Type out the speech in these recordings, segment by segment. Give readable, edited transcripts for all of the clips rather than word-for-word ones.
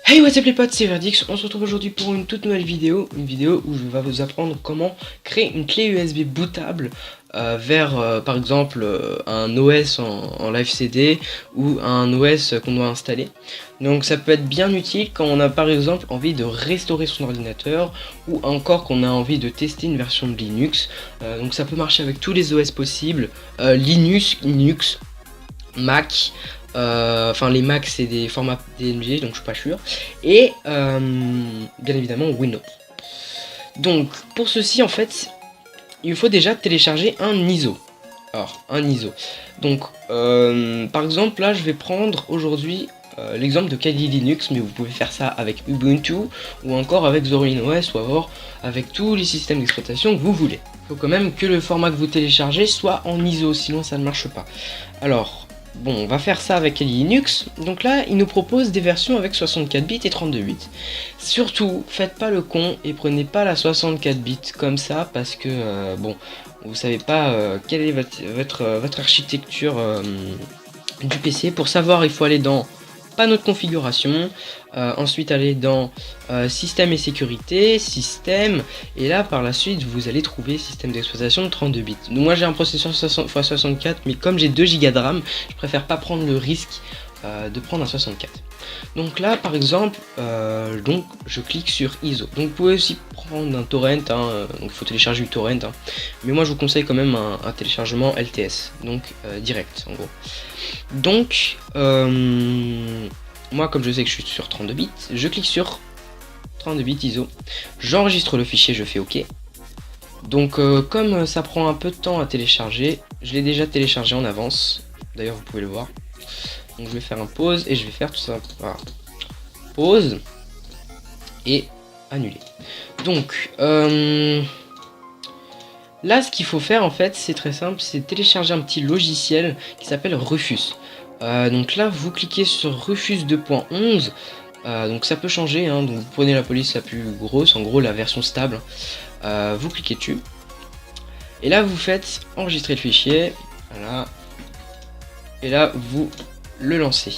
Hey what's up les potes, c'est Verdix, on se retrouve aujourd'hui pour une toute nouvelle vidéo, où je vais vous apprendre comment créer une clé USB bootable vers par exemple un OS en live CD ou un OS qu'on doit installer. Donc ça peut être bien utile quand on a par exemple envie de restaurer son ordinateur ou encore qu'on a envie de tester une version de Linux. Donc ça peut marcher avec tous les OS possibles, Linux, Mac. Enfin les Mac c'est des formats DMG donc je suis pas sûr, et bien évidemment Windows. Donc pour ceci en fait il faut déjà télécharger un ISO. Alors un ISO, donc par exemple là je vais prendre aujourd'hui l'exemple de Kali Linux, mais vous pouvez faire ça avec Ubuntu ou encore avec Zorin OS ou alors avec tous les systèmes d'exploitation que vous voulez. Il faut quand même que le format que vous téléchargez soit en ISO, sinon ça ne marche pas. Alors bon, on va faire ça avec Kali Linux. Donc là, il nous propose des versions avec 64 bits et 32 bits. Surtout, faites pas le con et prenez pas la 64 bits comme ça parce que bon, vous savez pas quelle est votre architecture du PC. Pour savoir, il faut aller dans panneau de configuration, ensuite aller dans système et sécurité, système, et là par la suite vous allez trouver système d'exploitation de 32 bits. Donc moi j'ai un processeur 60x64, mais comme j'ai 2 Go de RAM, je préfère pas prendre le risque de prendre un 64. Donc là par exemple, donc je clique sur ISO. Donc vous pouvez aussi prendre un torrent, donc il faut télécharger du torrent, mais moi je vous conseille quand même un téléchargement LTS, donc direct en gros. Donc moi comme je sais que je suis sur 32 bits, je clique sur 32 bits ISO, j'enregistre le fichier, je fais OK. Donc comme ça prend un peu de temps à télécharger, je l'ai déjà téléchargé en avance, d'ailleurs vous pouvez le voir. Donc je vais faire un pause et je vais faire tout ça. Voilà. Pause et annuler. Donc là ce qu'il faut faire en fait c'est très simple, c'est télécharger un petit logiciel qui s'appelle Rufus. Donc là vous cliquez sur Rufus 2.11. Donc ça peut changer, donc vous prenez la police la plus grosse, en gros la version stable, vous cliquez dessus et là vous faites enregistrer le fichier, voilà, et là vous le lancez.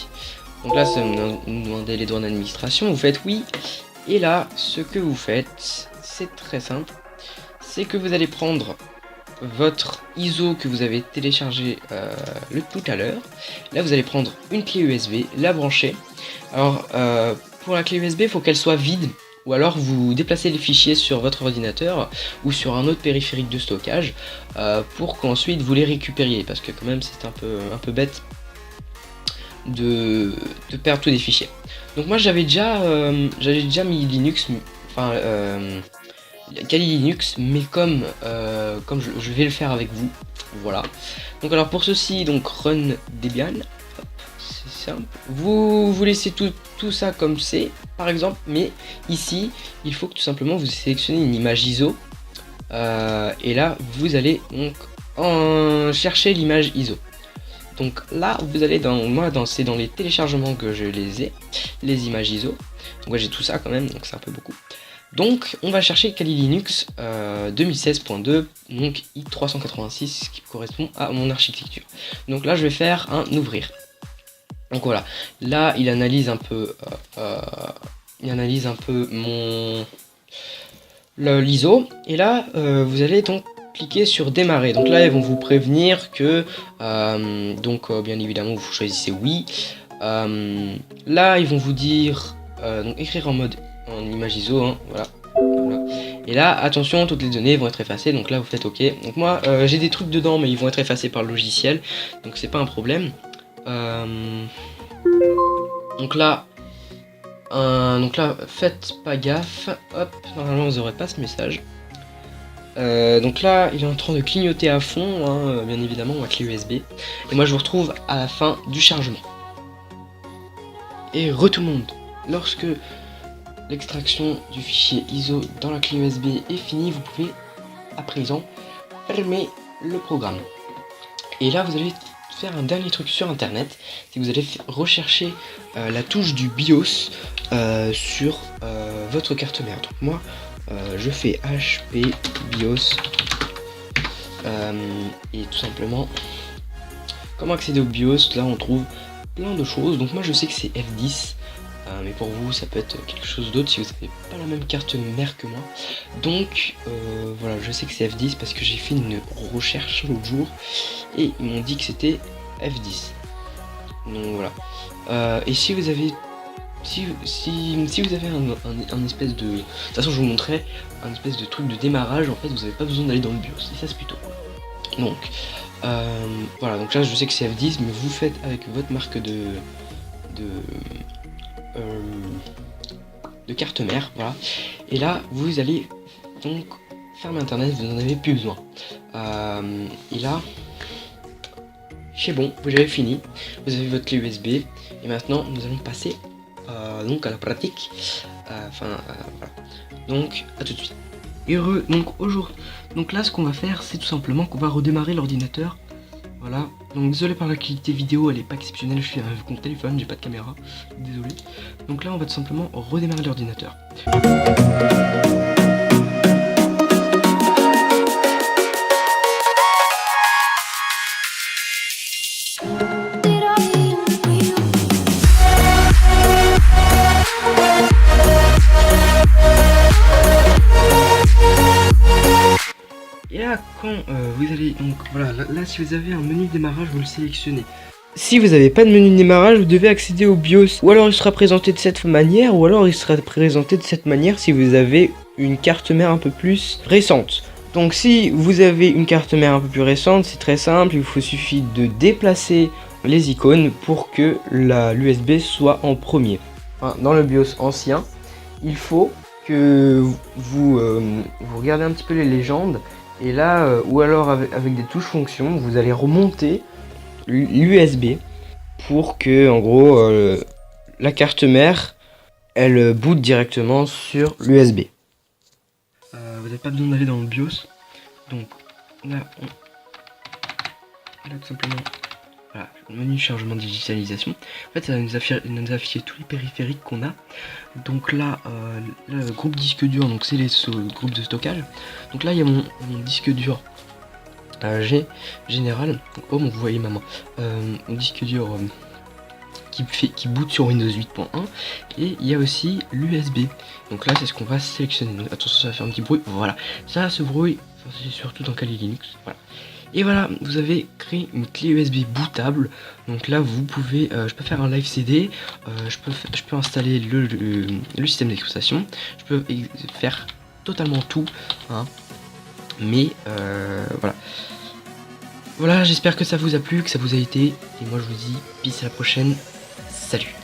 Donc là ça nous demande les droits d'administration, vous faites oui, et là ce que vous faites c'est très simple, c'est que vous allez prendre votre ISO que vous avez téléchargé tout à l'heure. Là vous allez prendre une clé USB, la brancher. Alors pour la clé USB il faut qu'elle soit vide, ou alors vous déplacez les fichiers sur votre ordinateur ou sur un autre périphérique de stockage pour qu'ensuite vous les récupériez, parce que quand même c'est un peu bête de perdre tous les fichiers. Donc moi j'avais déjà mis Linux, enfin Kali Linux, mais comme je vais le faire avec vous, voilà. Donc alors pour ceci, donc run Debian, c'est simple. Vous laissez tout ça comme c'est, par exemple, mais ici il faut que tout simplement vous sélectionnez une image ISO, et là vous allez donc chercher l'image ISO. Donc là vous allez c'est dans les téléchargements que je les ai, les images ISO. Donc moi j'ai tout ça quand même, donc c'est un peu beaucoup. Donc on va chercher Kali Linux 2016.2, donc i386 qui correspond à mon architecture. Donc là je vais faire un ouvrir. Donc voilà, là il analyse un peu l'ISO, et là vous allez donc cliquer sur démarrer. Donc là ils vont vous prévenir que bien évidemment vous choisissez oui. Là ils vont vous dire donc écrire en image ISO, voilà. Et là attention, toutes les données vont être effacées, donc là vous faites OK. Donc moi j'ai des trucs dedans mais ils vont être effacés par le logiciel, donc c'est pas un problème. Donc là faites pas gaffe, hop, normalement vous n'aurez pas ce message. Donc là il est en train de clignoter à fond, bien évidemment ma clé USB, et moi je vous retrouve à la fin du chargement. Et tout le monde, lorsque l'extraction du fichier ISO dans la clé USB est finie, vous pouvez à présent fermer le programme. Et là vous allez faire un dernier truc sur internet, c'est que vous allez rechercher la touche du BIOS sur votre carte mère. Donc moi je fais HP BIOS Et tout simplement, comment accéder au BIOS? Là on trouve plein de choses. Donc moi je sais que c'est F10, mais pour vous ça peut être quelque chose d'autre si vous n'avez pas la même carte mère que moi. Donc voilà, je sais que c'est F10 parce que j'ai fait une recherche l'autre jour et ils m'ont dit que c'était F10. Donc voilà. Et si vous avez si vous avez un espèce de... De toute façon je vous montrerai un espèce de truc de démarrage, en fait vous n'avez pas besoin d'aller dans le BIOS, et ça c'est plutôt cool. Donc voilà, donc là je sais que c'est F10, mais vous faites avec votre marque de carte mère, voilà. Et là vous allez donc fermer internet, vous n'en avez plus besoin. Et là c'est bon, vous avez fini, vous avez votre clé USB, et maintenant nous allons passer donc à la pratique. Voilà. Donc à tout de suite. Heureux. Donc là ce qu'on va faire, c'est tout simplement qu'on va redémarrer l'ordinateur. Voilà. Donc désolé par la qualité vidéo, elle est pas exceptionnelle, je suis avec mon téléphone, j'ai pas de caméra. Désolé. Donc là on va tout simplement redémarrer l'ordinateur. Et là, quand vous allez, donc voilà, là si vous avez un menu de démarrage, vous le sélectionnez. Si vous n'avez pas de menu de démarrage, vous devez accéder au BIOS. Ou alors il sera présenté de cette manière, ou alors il sera présenté de cette manière si vous avez une carte mère un peu plus récente. Donc si vous avez une carte mère un peu plus récente, c'est très simple, il vous suffit de déplacer les icônes pour que l'USB soit en premier. Enfin, dans le BIOS ancien, il faut que vous regardez un petit peu les légendes. Et là, ou alors avec des touches fonctions, vous allez remonter l'USB pour que, en gros, la carte mère, elle boot directement sur l'USB. Vous n'avez pas besoin d'aller dans le BIOS. Donc là, là tout simplement, voilà, le menu chargement digitalisation. En fait, ça va nous afficher tous les périphériques qu'on a. Donc là, le groupe disque dur, donc c'est les groupes de stockage. Donc là, il y a mon disque dur général. Oh, bon, vous voyez ma main. Mon disque dur qui boot sur Windows 8.1. Et il y a aussi l'USB. Donc là, c'est ce qu'on va sélectionner. Donc, attention, ça va faire un petit bruit. Voilà. Ça, ce bruit, c'est surtout dans Kali Linux. Voilà. Et voilà, vous avez créé une clé USB bootable. Donc là, vous pouvez, je peux faire un live CD, je peux installer le système d'exploitation, je peux faire totalement tout, hein. Mais voilà. Voilà, j'espère que ça vous a plu, que ça vous a été. Et moi, je vous dis peace à la prochaine. Salut.